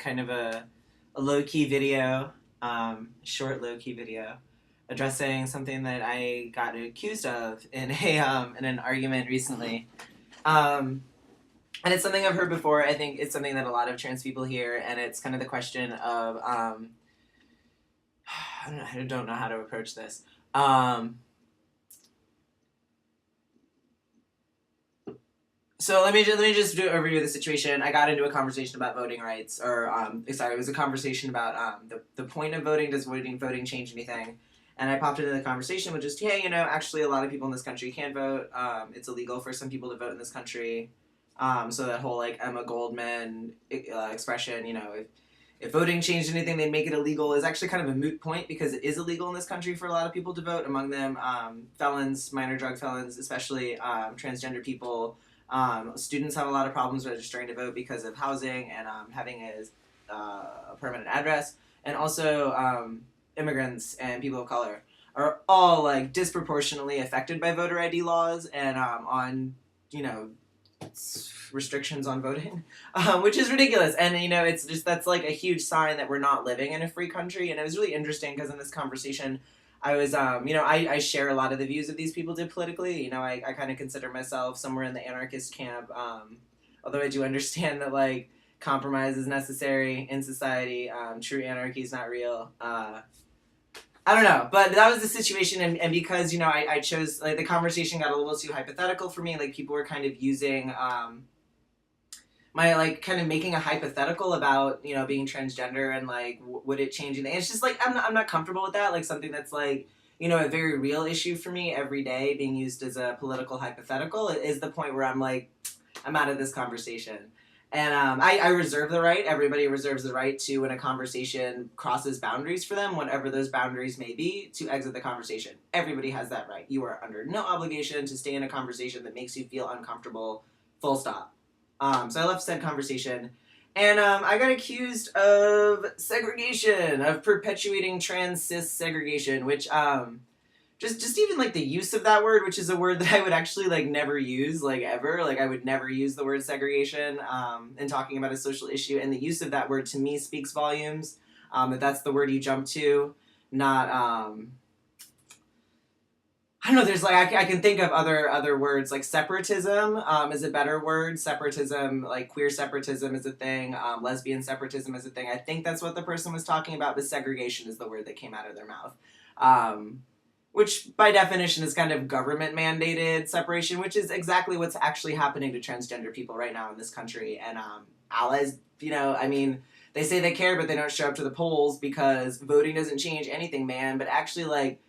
kind of a low-key video, short low-key video, addressing something that I got accused of in an argument recently. And it's something I've heard before. I think it's something that a lot of trans people hear, and it's kind of the question of I don't know how to approach this. So let me just do an overview of the situation. I got into a conversation about voting rights, or it was a conversation about the point of voting. Does voting change anything? And I popped into the conversation with just, hey, actually a lot of people in this country can't vote. It's illegal for some people to vote in this country. So that whole like Emma Goldman expression, if voting changed anything, they'd make it illegal, is actually kind of a moot point because it is illegal in this country for a lot of people to vote. Among them, felons, minor drug felons, especially transgender people. Students have a lot of problems registering to vote because of housing and having a permanent address, and also immigrants and people of color are all like disproportionately affected by voter ID laws and on restrictions on voting, which is ridiculous. And it's just, that's like a huge sign that we're not living in a free country. And it was really interesting because in this conversation I was, I share a lot of the views of these people did politically. I kind of consider myself somewhere in the anarchist camp, although I do understand that, like, compromise is necessary in society. True anarchy is not real. I don't know, but that was the situation, and because, I chose, like, the conversation got a little too hypothetical for me. Like, people were kind of using, kind of making a hypothetical about, being transgender and, like, would it change anything? It's just, like, I'm not comfortable with that. Like, something that's, like, a very real issue for me every day being used as a political hypothetical is the point where I'm, like, I'm out of this conversation. And I reserve the right, everybody reserves the right to, when a conversation crosses boundaries for them, whatever those boundaries may be, to exit the conversation. Everybody has that right. You are under no obligation to stay in a conversation that makes you feel uncomfortable, full stop. So I left said conversation, and I got accused of segregation, of perpetuating trans cis segregation, which just even like the use of that word, which is a word that I would actually like never use, like ever. Like I would never use the word segregation in talking about a social issue, and the use of that word to me speaks volumes. That's the word you jump to, not I don't know, there's like, I can think of other words, like separatism is a better word. Separatism, like queer separatism is a thing. Lesbian separatism is a thing. I think that's what the person was talking about, but segregation is the word that came out of their mouth. Which by definition is kind of government mandated separation, which is exactly what's actually happening to transgender people right now in this country. And allies, they say they care, but they don't show up to the polls because voting doesn't change anything, man. But actually, like,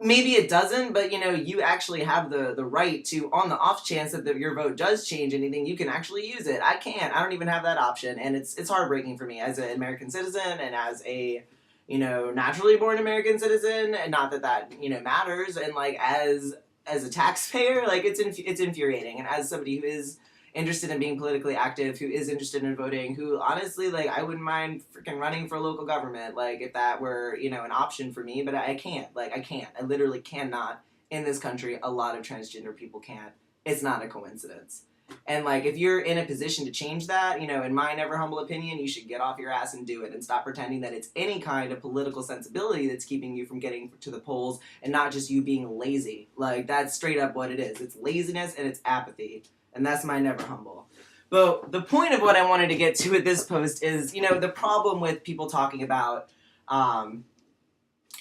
maybe it doesn't, but, you actually have the right to, on the off chance that your vote does change anything, you can actually use it. I can't. I don't even have that option, and it's heartbreaking for me as an American citizen and as a, naturally born American citizen, and not that matters, and, like, as a taxpayer, like, it's infuriating, and as somebody who is interested in being politically active, who is interested in voting, who honestly, like, I wouldn't mind freaking running for local government, like, if that were, an option for me, but I can't. Like, I literally cannot. In this country, a lot of transgender people can't. It's not a coincidence. And, like, if you're in a position to change that, in my never humble opinion, you should get off your ass and do it, and stop pretending that it's any kind of political sensibility that's keeping you from getting to the polls, and not just you being lazy. Like, that's straight up what it is. It's laziness and it's apathy. And that's my never humble. But the point of what I wanted to get to with this post is, the problem with people talking about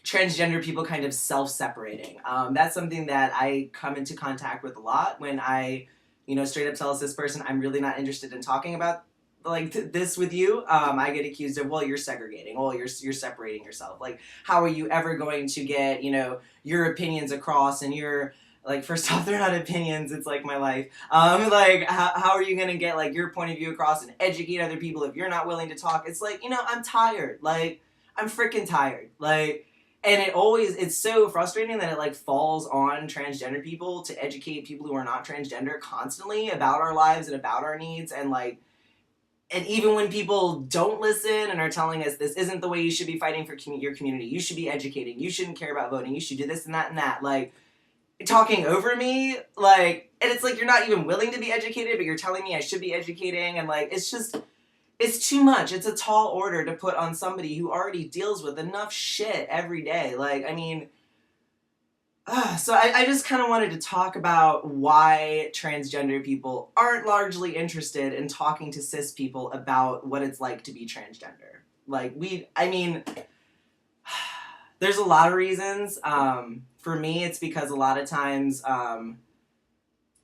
transgender people kind of self-separating. That's something that I come into contact with a lot when I, straight up tell a cis person I'm really not interested in talking about like this with you. I get accused of, well, you're segregating. Well, you're separating yourself. Like, how are you ever going to get, your opinions across, and your... Like, first off, they're not opinions, it's, like, my life. Like, how are you gonna get, like, your point of view across and educate other people if you're not willing to talk? It's like, I'm tired. Like, I'm freaking tired. Like, and it's so frustrating that it, like, falls on transgender people to educate people who are not transgender constantly about our lives and about our needs, and, like, and even when people don't listen and are telling us this isn't the way you should be fighting for your community, you should be educating, you shouldn't care about voting, you should do this and that, like, talking over me, like, and it's like you're not even willing to be educated, but you're telling me I should be educating, and like it's it's too much. It's a tall order to put on somebody who already deals with enough shit every day. Like, I mean, so I just kind of wanted to talk about why transgender people aren't largely interested in talking to cis people about what it's like to be transgender. Like, I mean, there's a lot of reasons. For me, it's because a lot of times,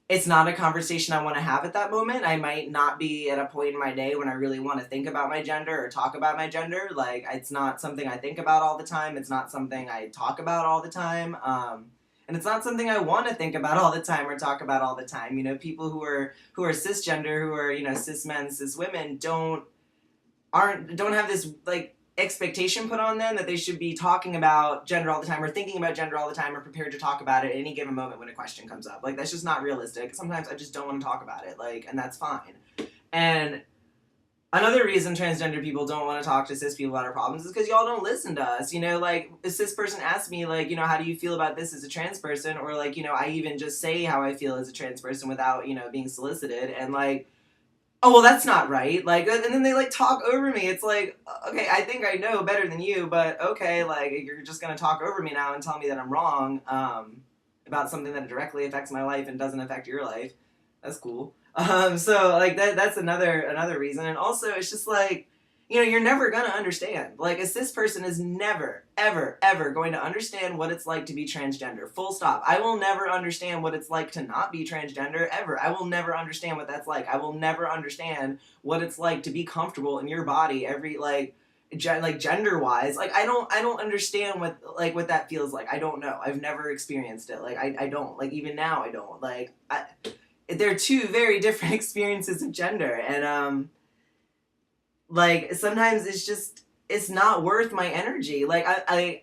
it's not a conversation I want to have at that moment. I might not be at a point in my day when I really want to think about my gender or talk about my gender. Like, it's not something I think about all the time. It's not something I talk about all the time. And it's not something I want to think about all the time or talk about all the time. You know, people who are cisgender, who are, you know, cis men, cis women, don't have this, like, expectation put on them that they should be talking about gender all the time or thinking about gender all the time or prepared to talk about it at any given moment when a question comes up. Like, that's just not realistic. Sometimes I just don't want to talk about it, like, and that's fine. And another reason transgender people don't want to talk to cis people about our problems is because y'all don't listen to us. You know, like, a cis person asks me, like, you know, how do you feel about this as a trans person? Or, like, you know, I even just say how I feel as a trans person without, you know, being solicited. And, like, oh, well, that's not right. Like, and then they, like, talk over me. It's like, okay, I think I know better than you, but okay, like, you're just going to talk over me now and tell me that I'm wrong about something that directly affects my life and doesn't affect your life. That's cool. So, like, that's another reason. And also, it's just, like, you know, you're never going to understand. Like, a cis person is never, ever, ever going to understand what it's like to be transgender. Full stop. I will never understand what it's like to not be transgender, ever. I will never understand what that's like. I will never understand what it's like to be comfortable in your body like gender-wise. Like, I don't understand what that feels like. I don't know. I've never experienced it. Like, I don't. Like, even now, I don't. Like, they're two very different experiences of gender. And, like, sometimes it's not worth my energy. Like, and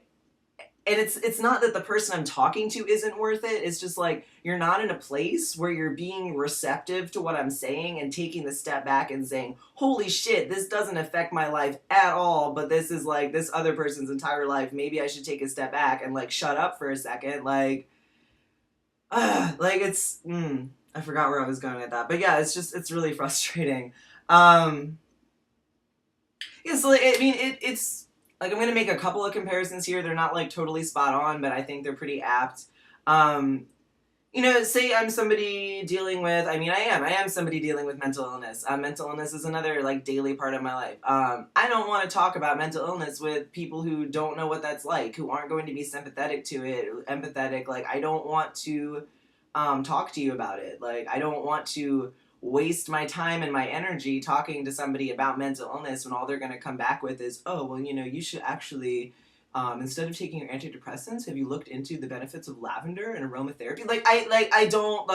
it's not that the person I'm talking to isn't worth it. It's just, like, you're not in a place where you're being receptive to what I'm saying and taking the step back and saying, holy shit, this doesn't affect my life at all, but this is, like, this other person's entire life. Maybe I should take a step back and, like, shut up for a second. Like, it's, I forgot where I was going with that. But yeah, it's really frustrating. Yeah, so, like, I mean, it's, like, I'm going to make a couple of comparisons here. They're not, like, totally spot on, but I think they're pretty apt. You know, say I'm somebody dealing with, I am somebody dealing with mental illness. Mental illness is another, like, daily part of my life. I don't want to talk about mental illness with people who don't know what that's like, who aren't going to be sympathetic to it, or empathetic. Like, I don't want to talk to you about it. Like, I don't want to waste my time and my energy talking to somebody about mental illness when all they're going to come back with is, oh, well, you know, you should actually, instead of taking your antidepressants, have you looked into the benefits of lavender and aromatherapy? Like, I don't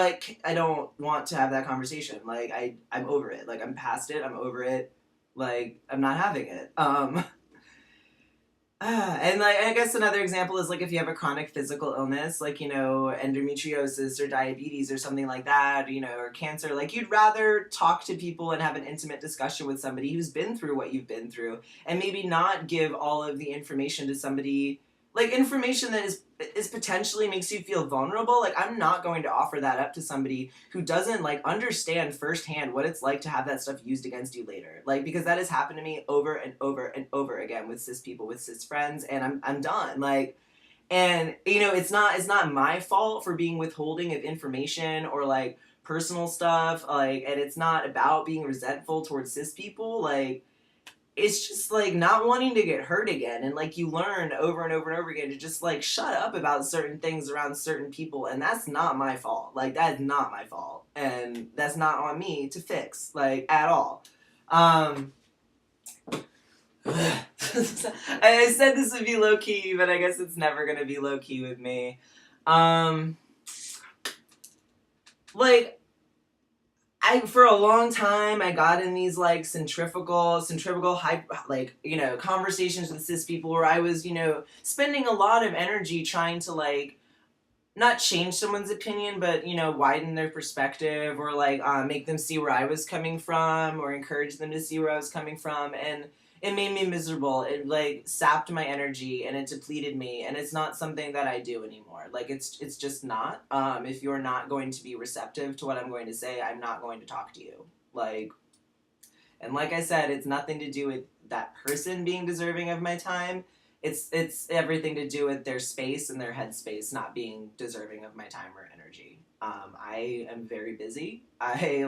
want to have that conversation. Like, I'm over it. Like, I'm past it. I'm over it. Like, I'm not having it. And, like, I guess another example is, like, if you have a chronic physical illness, like, you know, endometriosis or diabetes or something like that, you know, or cancer, like, you'd rather talk to people and have an intimate discussion with somebody who's been through what you've been through, and maybe not give all of the information to somebody, like, information that is potentially makes you feel vulnerable. Like, I'm not going to offer that up to somebody who doesn't, like, understand firsthand what it's like to have that stuff used against you later. Like, because that has happened to me over and over and over again with cis people, with cis friends, and I'm done. Like, and, you know, it's not my fault for being withholding of information or, like, personal stuff. Like, and it's not about being resentful towards cis people. Like, it's just, like, not wanting to get hurt again. And, like, you learn over and over and over again to just, like, shut up about certain things around certain people. And that's not my fault. Like, that is not my fault. And that's not on me to fix, like, at all. I said this would be low-key, but I guess it's never going to be low-key with me. Like, for a long time, I got in these, like, centrifugal like, you know, conversations with cis people where I was, you know, spending a lot of energy trying to, like, not change someone's opinion, but, you know, widen their perspective or, like, make them see where I was coming from or encourage them to see where I was coming from. And it made me miserable. It, like, sapped my energy and it depleted me. And it's not something that I do anymore. Like, it's just not. If you're not going to be receptive to what I'm going to say, I'm not going to talk to you. Like, And like I said, it's nothing to do with that person being deserving of my time. It's everything to do with their space and their headspace not being deserving of my time or energy. I am very busy. I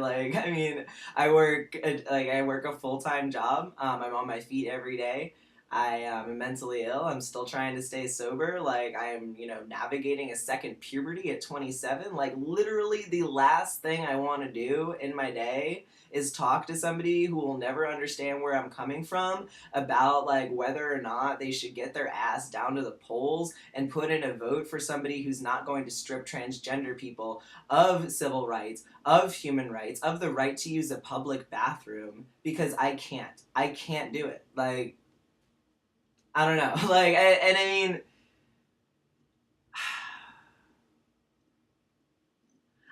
work a full-time job. I'm on my feet every day. I am mentally ill. I'm still trying to stay sober. Like, I'm, navigating a second puberty at 27. Like, literally the last thing I want to do in my day is talk to somebody who will never understand where I'm coming from about, like, whether or not they should get their ass down to the polls and put in a vote for somebody who's not going to strip transgender people of civil rights, of human rights, of the right to use a public bathroom, because I can't. I can't do it. Like, I don't know. I mean,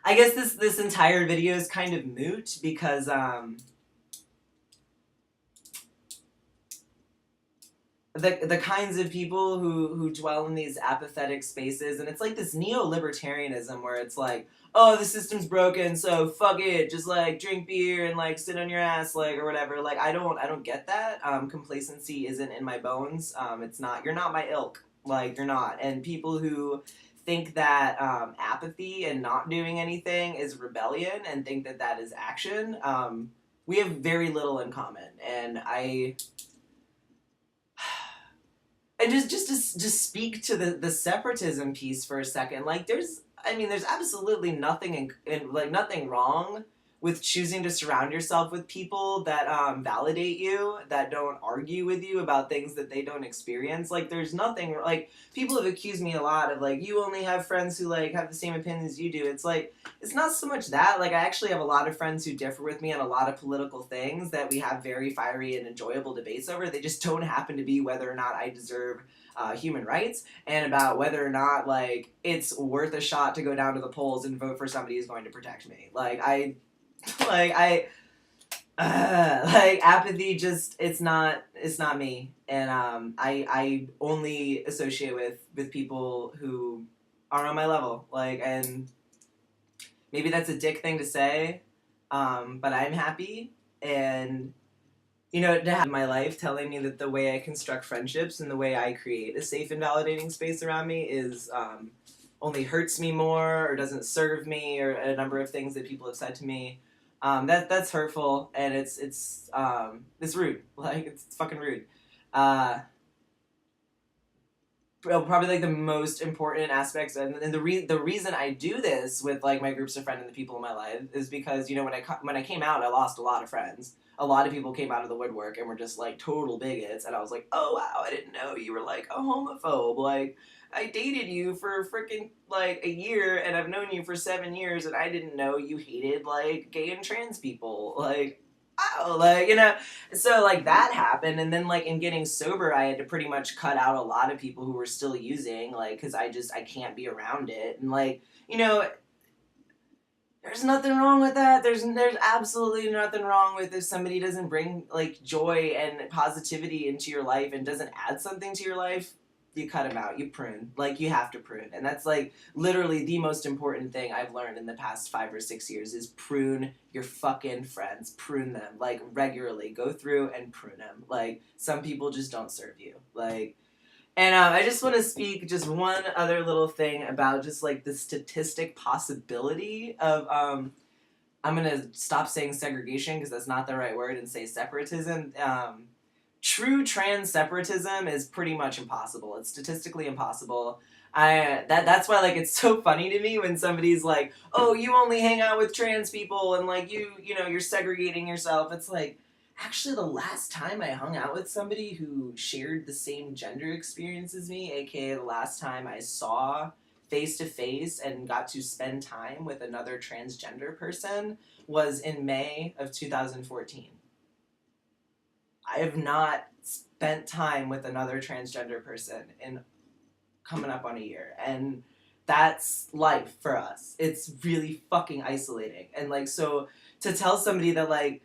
I guess this entire video is kind of moot because the kinds of people who dwell in these apathetic spaces, and it's like this neo-libertarianism where it's like, oh, the system's broken, so fuck it, just like drink beer and like sit on your ass, like, or whatever. Like, I don't get that. Complacency isn't in my bones. It's not. You're not my ilk. Like, you're not. And people who think that apathy and not doing anything is rebellion and think that that is action, we have very little in common. And just speak to the separatism piece for a second. Like, there's absolutely nothing nothing wrong with choosing to surround yourself with people that validate you, that don't argue with you about things that they don't experience. Like, there's nothing, like, people have accused me a lot of, like, you only have friends who, like, have the same opinions you do. It's like, it's not so much that. Like, I actually have a lot of friends who differ with me on a lot of political things that we have very fiery and enjoyable debates over. They just don't happen to be whether or not I deserve human rights, and about whether or not, like, it's worth a shot to go down to the polls and vote for somebody who's going to protect me. Apathy just, it's not me. And I only associate with people who are on my level. Like, and maybe that's a dick thing to say, but I'm happy. And to have my life telling me that the way I construct friendships and the way I create a safe and validating space around me is only hurts me more or doesn't serve me, or a number of things that people have said to me. That's hurtful, and it's rude. Like, it's fucking rude. Probably, like, the most important aspects, and the reason I do this with, like, my groups of friends and the people in my life is because, when I came out, I lost a lot of friends. A lot of people came out of the woodwork and were just, like, total bigots, and I was like, oh, wow, I didn't know you were, like, a homophobe. Like, I dated you for freaking, like, a year, and I've known you for 7 years, and I didn't know you hated, like, gay and trans people. Like, wow, like, so, like, that happened. And then, like, in getting sober, I had to pretty much cut out a lot of people who were still using, like, because I can't be around it. And, like, there's nothing wrong with that. There's absolutely nothing wrong with if somebody doesn't bring, like, joy and positivity into your life and doesn't add something to your life. You cut them out. You prune. Like, you have to prune. And that's, like, literally the most important thing I've learned in the past 5 or 6 years is prune your fucking friends. Prune them. Like, regularly. Go through and prune them. Like, some people just don't serve you. Like, and I just want to speak just one other little thing about just, like, the statistic possibility of, I'm going to stop saying segregation because that's not the right word, and say separatism. True trans separatism is pretty much impossible. It's statistically impossible. That's why, like, it's so funny to me when somebody's like, oh, you only hang out with trans people and, like, you're segregating yourself. It's like, actually, the last time I hung out with somebody who shared the same gender experience as me, aka the last time I saw face-to-face and got to spend time with another transgender person, was in May of 2014. I have not spent time with another transgender person in coming up on a year. And that's life for us. It's really fucking isolating. And, like, so to tell somebody that, like,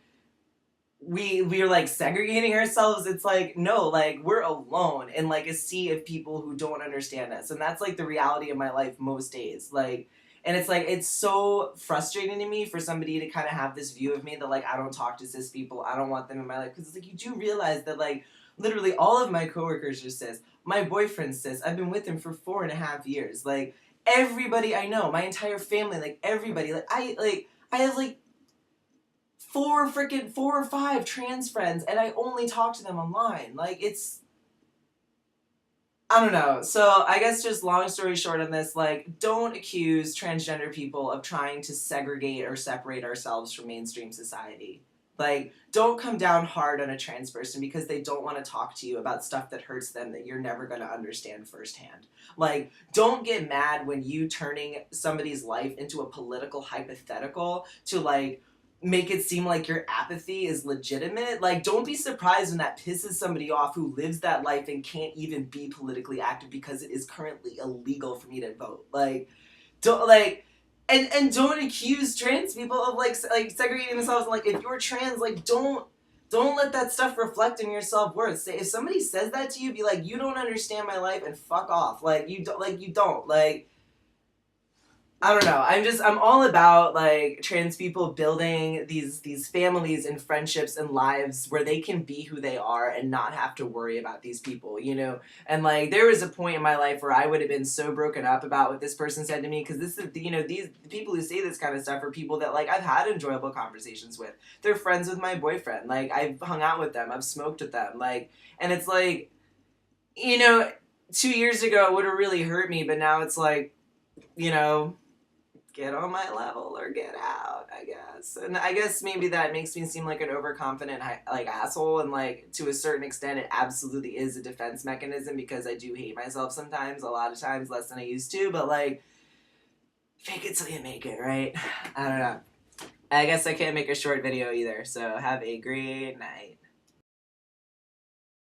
we're, like, segregating ourselves, it's like, no, like, we're alone in, like, a sea of people who don't understand us. And that's, like, the reality of my life most days. Like, And it's like, it's so frustrating to me for somebody to kind of have this view of me that, like, I don't talk to cis people, I don't want them in my life. Because it's like, you do realize that, like, literally all of my coworkers are cis. My boyfriend's cis. I've been with him for 4.5 years. Like, everybody I know, my entire family, like, everybody. I have, like, 4 or 5 trans friends, and I only talk to them online. Like, it's... I don't know. So I guess just long story short on this, like, don't accuse transgender people of trying to segregate or separate ourselves from mainstream society. Like, don't come down hard on a trans person because they don't want to talk to you about stuff that hurts them that you're never going to understand firsthand. Like, don't get mad when you turning somebody's life into a political hypothetical to, like, make it seem like your apathy is legitimate. Like, don't be surprised when that pisses somebody off who lives that life and can't even be politically active because it is currently illegal for me to vote. Like, don't, like, and don't accuse trans people of, like segregating themselves. And, like, if you're trans, like, don't let that stuff reflect in your self-worth. Say, if somebody says that to you, be like, you don't understand my life, and fuck off. Like, you don't. Like, I don't know. I'm all about, like, trans people building these families and friendships and lives where they can be who they are and not have to worry about these people, you know? And, like, there was a point in my life where I would have been so broken up about what this person said to me, because this is, you know, these people who say this kind of stuff are people that, like, I've had enjoyable conversations with. They're friends with my boyfriend. Like, I've hung out with them. I've smoked with them. Like, and it's like, you know, 2 years ago it would have really hurt me, but now it's like, you know, get on my level or get out, I guess. And I guess maybe that makes me seem like an overconfident, like, asshole, and, like, to a certain extent it absolutely is a defense mechanism because I do hate myself sometimes, a lot of times, less than I used to, but, like, fake it till you make it, right? I don't know. I guess I can't make a short video either, so have a great night.